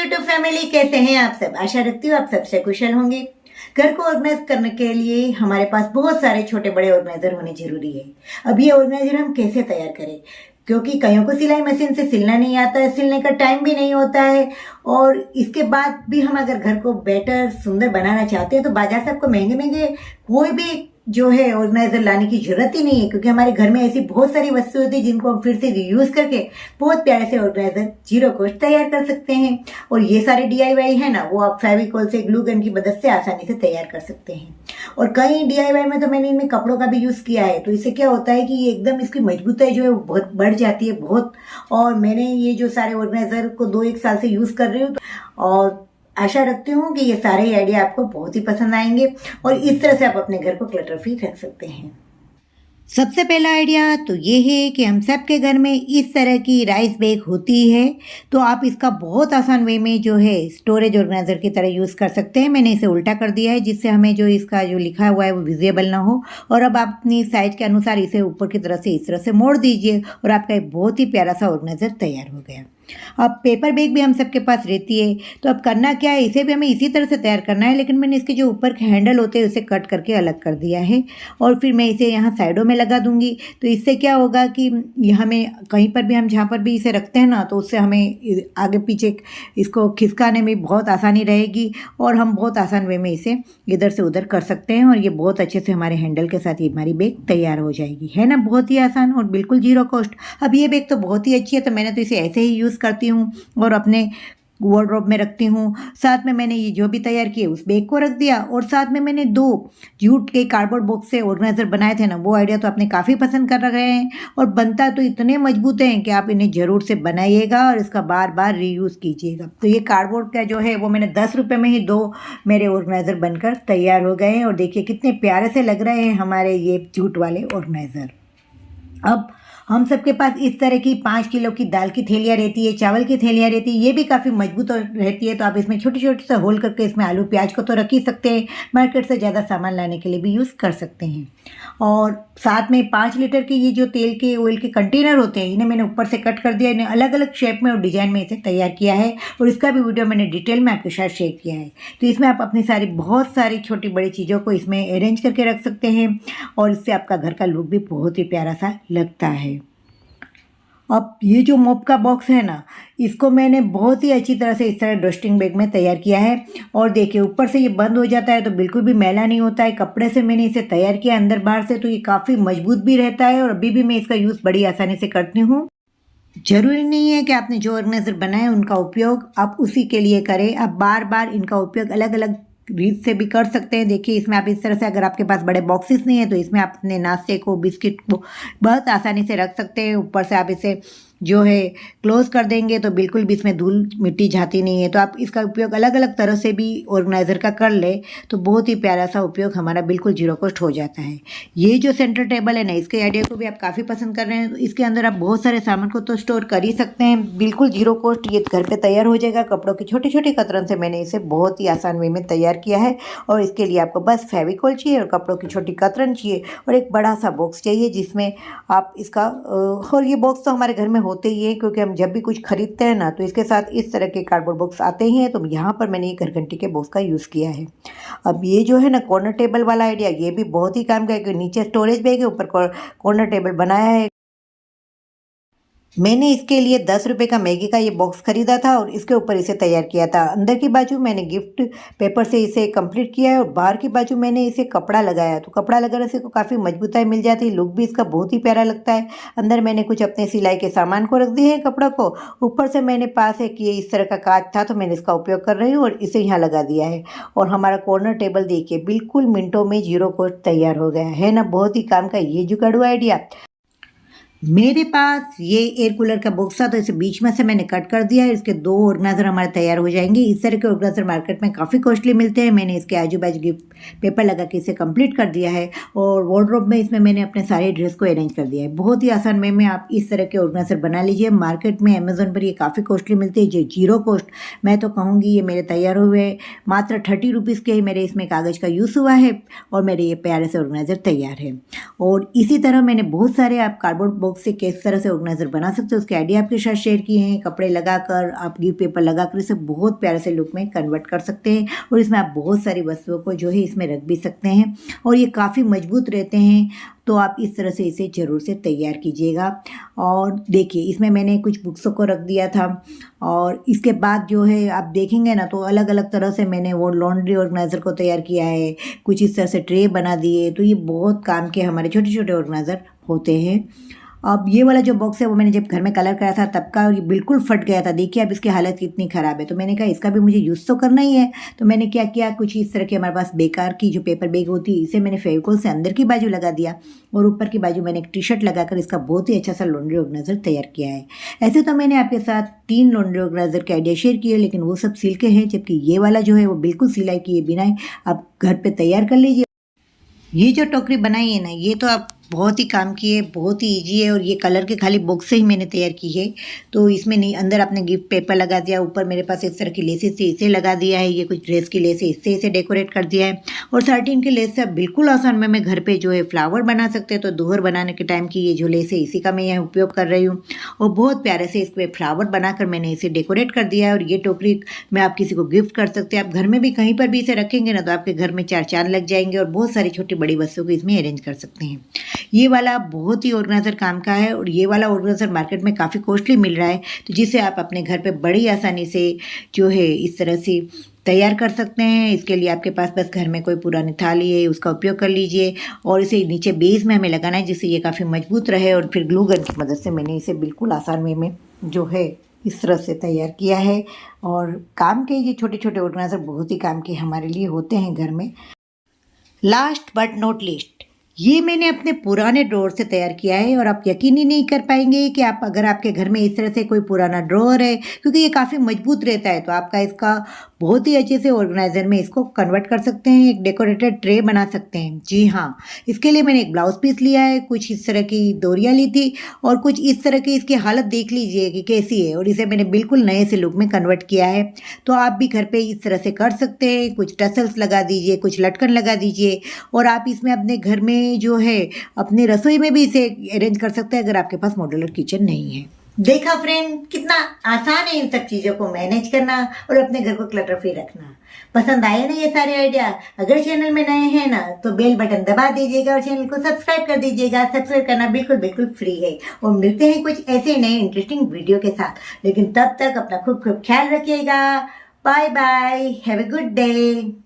YouTube family, कैसे हैं आप सब। आशा रखती हूँ आप सबसे कुशल होंगे। घर को ऑर्गेनाइज करने के लिए हमारे पास बहुत सारे छोटे बड़े ऑर्गेनाइजर होने जरूरी है। अब ये ऑर्गेनाइजर हम कैसे तैयार करें, क्योंकि कईयों को सिलाई मशीन से सिलना नहीं आता है, सिलने का टाइम भी नहीं होता है, और इसके बाद भी हम अगर घर को बेटर सुंदर बनाना चाहते हैं तो बाजार से आपको महंगे महंगे कोई भी जो है ऑर्गेनाइजर लाने की जरूरत ही नहीं है, क्योंकि हमारे घर में ऐसी बहुत सारी वस्तुएं होती है जिनको हम फिर से रीयूज करके बहुत प्यारे से ऑर्गेनाइजर जीरो कॉस्ट तैयार कर सकते हैं। और ये सारे डीआईवाई है ना, वो आप फेविकॉल से, ग्लू गन की मदद से आसानी से तैयार कर सकते हैं। और कई डीआईवाई में तो मैंने इनमें कपड़ों का भी यूज किया है, तो इससे क्या होता है कि ये एकदम इसकी मजबूताई जो है वो बहुत बढ़ जाती है बहुत। और मैंने ये जो सारे ऑर्गेनाइजर को 2-1 साल से यूज कर रही हूँ, और आशा रखती हूँ कि ये सारे आइडिया आपको बहुत ही पसंद आएंगे और इस तरह से आप अपने घर को क्लटर फ्री रख सकते हैं। सबसे पहला आइडिया तो ये है कि हम सब के घर में इस तरह की राइस बैग होती है, तो आप इसका बहुत आसान वे में जो है स्टोरेज ऑर्गेनाइजर की तरह यूज़ कर सकते हैं। मैंने इसे उल्टा कर दिया है जिससे हमें जो इसका जो लिखा हुआ है वो विजिबल ना हो। और अब आप अपनी साइज के अनुसार इसे ऊपर की तरफ से इस तरह से मोड़ दीजिए और आपका एक बहुत ही प्यारा सा ऑर्गेनाइजर तैयार हो गया। अब पेपर बैग भी हम सबके पास रहती है, तो अब करना क्या है, इसे भी हमें इसी तरह से तैयार करना है, लेकिन मैंने इसके जो ऊपर के हैंडल होते हैं उसे कट करके अलग कर दिया है और फिर मैं इसे यहाँ साइडों में लगा दूंगी। तो इससे क्या होगा कि हमें कहीं पर भी हम जहाँ पर भी इसे रखते हैं ना, तो उससे हमें आगे पीछे इसको खिसकाने में बहुत आसानी रहेगी और हम बहुत आसान वे में इसे इधर से उधर कर सकते हैं और ये बहुत अच्छे से हमारे हैंडल के साथ ये हमारी बैग तैयार हो जाएगी, है ना। बहुत ही आसान और बिल्कुल जीरो कॉस्ट। अब ये बैग तो बहुत ही अच्छी है, तो मैंने तो इसे ऐसे ही यूज़ करती हूँ और अपने वार्डरोब में रखती हूँ। साथ में मैंने ये जो भी तैयार किए उस बैग को रख दिया, और साथ में मैंने 2 जूट के कार्डबोर्ड बॉक्स से ऑर्गेनाइजर बनाए थे ना, वो आइडिया तो आपने काफ़ी पसंद कर रहे हैं और बनता तो इतने मजबूत हैं कि आप इन्हें ज़रूर से बनाइएगा और इसका बार बार रीयूज़ कीजिएगा। तो ये कार्डबोर्ड का जो है वो मैंने 10 रुपये में ही 2 मेरे ऑर्गेनाइजर बनकर तैयार हो गए हैं, और देखिए कितने प्यारे से लग रहे हैं हमारे ये जूट वाले ऑर्गेनाइजर। अब हम सबके पास इस तरह की 5 किलो की दाल की थैलियाँ रहती है, चावल की थैलियाँ रहती है, ये भी काफ़ी मजबूत रहती है, तो आप इसमें छोटे छोटे से होल करके इसमें आलू प्याज को तो रख ही सकते हैं, मार्केट से ज़्यादा सामान लाने के लिए भी यूज़ कर सकते हैं। और साथ में 5 लीटर के ये जो तेल के ऑयल के कंटेनर होते हैं, इन्हें मैंने ऊपर से कट कर दिया, इन्हें अलग अलग शेप में और डिजाइन में इसे तैयार किया है, और इसका भी वीडियो मैंने डिटेल में आपके साथ शेयर किया है। तो इसमें आप अपनी बहुत सारी छोटी बड़ी चीज़ों को इसमें अरेंज करके रख सकते हैं और इससे आपका घर का लुक भी बहुत ही प्यारा सा लगता है। अब ये जो मोप का बॉक्स है ना, इसको मैंने बहुत ही अच्छी तरह से इस तरह डस्टिंग बैग में तैयार किया है, और देखिए ऊपर से ये बंद हो जाता है तो बिल्कुल भी मैला नहीं होता है। कपड़े से मैंने इसे तैयार किया अंदर बाहर से, तो ये काफ़ी मजबूत भी रहता है और अभी भी मैं इसका यूज़ बड़ी आसानी से करती हूँ। जरूरी नहीं है कि आपने जो ऑर्गेनाइजर बनाए उनका उपयोग आप उसी के लिए करें, आप बार बार इनका उपयोग अलग अलग रीत से भी कर सकते हैं। देखिए इसमें आप इस तरह से, अगर आपके पास बड़े बॉक्सेस नहीं है तो इसमें आप अपने नाश्ते को, बिस्किट को बहुत आसानी से रख सकते हैं। ऊपर से आप इसे जो है क्लोज कर देंगे तो बिल्कुल भी इसमें धूल मिट्टी जाती नहीं है। तो आप इसका उपयोग अलग अलग तरह से भी ऑर्गेनाइजर का कर ले तो बहुत ही प्यारा सा उपयोग हमारा बिल्कुल जीरो कॉस्ट हो जाता है। ये जो सेंटर टेबल है ना, इसके आइडिया को भी आप काफ़ी पसंद कर रहे हैं, तो इसके अंदर आप बहुत सारे सामान को तो स्टोर कर ही सकते हैं, बिल्कुल जीरो कॉस्ट ये घर पे तैयार हो जाएगा। कपड़ों की छोटी छोटी कतरन से मैंने इसे बहुत ही आसान वे में तैयार किया है, और इसके लिए आपको बस फेविकॉल चाहिए और कपड़ों की छोटी कतरन चाहिए और एक बड़ा सा बॉक्स चाहिए जिसमें आप इसका और ये बॉक्स तो हमारे घर में होते ही है, क्योंकि हम जब भी कुछ खरीदते हैं ना तो इसके साथ इस तरह के कार्डबोर्ड बॉक्स आते ही हैं। तो यहाँ पर मैंने ये घरघंटी के बॉक्स का यूज़ किया है। अब ये जो है ना कॉर्नर टेबल वाला आइडिया, ये भी बहुत ही काम का है, क्योंकि नीचे स्टोरेज बैग है, ऊपर कॉर्नर टेबल बनाया है। मैंने इसके लिए 10 रुपये का मैगी का ये बॉक्स खरीदा था और इसके ऊपर इसे तैयार किया था। अंदर की बाजू मैंने गिफ्ट पेपर से इसे कंप्लीट किया है और बाहर की बाजू मैंने इसे कपड़ा लगाया, तो कपड़ा लगाने से काफ़ी मजबूताई मिल जाती है, लुक भी इसका बहुत ही प्यारा लगता है। अंदर मैंने कुछ अपने सिलाई के सामान को रख दिए हैं कपड़ा को, ऊपर से मैंने पास है कि ये इस तरह का कांच था तो मैंने इसका उपयोग कर रही हूँ और इसे यहाँ लगा दिया है। और हमारा कॉर्नर टेबल देखिए बिल्कुल मिनटों में जीरो कॉस्ट तैयार हो गया है ना, बहुत ही काम का ये जुगाड़ू आइडिया। मेरे पास ये एयर कूलर का बॉक्स था तो इसे बीच में से मैंने कट कर दिया है, इसके 2 ऑर्गेनाइजर हमारे तैयार हो जाएंगे। इस तरह के ऑर्गेनाइजर मार्केट में काफ़ी कॉस्टली मिलते हैं। मैंने इसके आजू बाजू गिफ्ट पेपर लगा के इसे कंप्लीट कर दिया है, और वार्डरोब में इसमें मैंने अपने सारे ड्रेस को अरेंज कर दिया है। बहुत ही आसान वे में आप इस तरह के ऑर्गेनाइजर बना लीजिए। मार्केट में अमेजोन पर ये काफ़ी कॉस्टली मिलते हैं, जो जीरो कॉस्ट। मैं तो कहूँगी ये मेरे तैयार हुए मात्र 30 रुपीज़ के ही मेरे इसमें कागज़ का यूज़ हुआ है और मेरे ये प्यारे से ऑर्गेनाइजर तैयार है। और इसी तरह मैंने बहुत सारे आप कार्डबोर्ड बॉक्स से किस तरह से ऑर्गेनाइजर बना सकते हो उसके आइडिया आपके साथ शेयर किए हैं। कपड़े लगाकर आप गिफ्ट पेपर लगाकर इसे बहुत प्यारे से लुक में कन्वर्ट कर सकते हैं और इसमें आप बहुत सारी वस्तुओं को जो है इसमें रख भी सकते हैं और ये काफ़ी मजबूत रहते हैं। तो आप इस तरह से इसे ज़रूर से तैयार कीजिएगा। और देखिए इसमें मैंने कुछ बुक्सों को रख दिया था और इसके बाद जो है आप देखेंगे ना तो अलग अलग तरह से मैंने वो लॉन्ड्री ऑर्गेनाइज़र को तैयार किया है। कुछ इस तरह से ट्रे बना दिए, तो ये बहुत काम के हमारे छोटे छोटे ऑर्गेनाइज़र होते हैं। अब ये वाला जो बॉक्स है वो मैंने जब घर में कलर कराया था तब का, और ये बिल्कुल फट गया था। देखिए अब इसकी हालत कितनी ख़राब है। तो मैंने कहा इसका भी मुझे यूज़ तो करना ही है। तो मैंने क्या किया, कुछ इस तरह की हमारे पास बेकार की जो पेपर बैग होती है इसे मैंने फेविकोल से अंदर की बाजू लगा दिया और ऊपर की बाजू मैंने एक टी शर्ट लगाकर इसका बहुत ही अच्छा सा लॉन्ड्री ऑर्गेनाइज़र तैयार किया है। ऐसे तो मैंने आपके साथ 3 लॉन्ड्री ऑर्गेनाइज़र के आइडिया शेयर किए, लेकिन वो सब सिल के हैं, जबकि ये वाला जो है वो बिल्कुल सिलाई किए बिना ही आप घर पर तैयार कर लीजिए। ये जो टोकरी बनाई है ना, ये तो आप बहुत ही काम की है, बहुत ही इजी है और ये कलर के खाली बॉक्स से ही मैंने तैयार की है। तो इसमें नहीं, अंदर आपने गिफ्ट पेपर लगा दिया, ऊपर मेरे पास इस तरह की लेसेस थी इसे लगा दिया है, ये कुछ ड्रेस की लेस है इससे इसे डेकोरेट कर दिया है। और 13 की लेस से आप बिल्कुल आसान में मैं घर पे जो है फ्लावर बना सकते हैं। तो दोहर बनाने के टाइम की ये जो लेस है इसी का मैं यहाँ उपयोग कर रही हूँ और बहुत प्यारे से इसमें फ्लावर बनाकर मैंने इसे डेकोरेट कर दिया है। और ये टोकरी में आप किसी को गिफ्ट कर सकते हैं। आप घर में भी कहीं पर भी इसे रखेंगे ना तो आपके घर में 4 चांद लग जाएंगे और बहुत सारी छोटी बड़ी वस्तुओं को इसमें अरेंज कर सकते हैं। ये वाला बहुत ही ऑर्गेनाइजर काम का है और ये वाला ऑर्गेनाइजर मार्केट में काफ़ी कॉस्टली मिल रहा है, तो जिसे आप अपने घर पे बड़ी आसानी से जो है इस तरह से तैयार कर सकते हैं। इसके लिए आपके पास बस घर में कोई पुरानी थाली है उसका उपयोग कर लीजिए और इसे नीचे बेस में हमें लगाना है जिससे ये काफ़ी मजबूत रहे। और फिर ग्लू गन की मदद से मैंने इसे बिल्कुल आसान वे में जो है इस तरह से तैयार किया है। और काम के ये छोटे छोटे ऑर्गेनाइजर बहुत ही काम के हमारे लिए होते हैं घर में। लास्ट बट नॉट लीस्ट, ये मैंने अपने पुराने ड्रॉअर से तैयार किया है और आप यकीन ही नहीं कर पाएंगे कि आप अगर आपके घर में इस तरह से कोई पुराना ड्रॉअर है, क्योंकि ये काफ़ी मजबूत रहता है, तो आपका इसका बहुत ही अच्छे से ऑर्गेनाइजर में इसको कन्वर्ट कर सकते हैं, एक डेकोरेटेड ट्रे बना सकते हैं। जी हाँ, इसके लिए मैंने एक ब्लाउज पीस लिया है, कुछ इस तरह की डोरियाँ ली थी और कुछ इस तरह की इसकी हालत देख लीजिए कि कैसी है और इसे मैंने बिल्कुल नए से लुक में कन्वर्ट किया है। तो आप भी घर पे इस तरह से कर सकते हैं, कुछ टसल्स लगा दीजिए, कुछ लटकन लगा दीजिए और आप इसमें अपने घर में जो है अपनी रसोई में भी इसे अरेंज कर सकते हैं अगर आपके पास मॉड्यूलर किचन नहीं है। देखा फ्रेंड, कितना आसान है इन सब चीजों को मैनेज करना और अपने घर को क्लटर फ्री रखना। पसंद आए ना ये सारे आइडिया? अगर चैनल में नए हैं ना तो बेल बटन दबा दीजिएगा और चैनल को सब्सक्राइब कर दीजिएगा। सब्सक्राइब करना बिल्कुल बिल्कुल फ्री है। और मिलते हैं कुछ ऐसे नए इंटरेस्टिंग वीडियो के साथ, लेकिन तब तक अपना खूब खूब ख्याल रखिएगा। Bye bye, have a good day.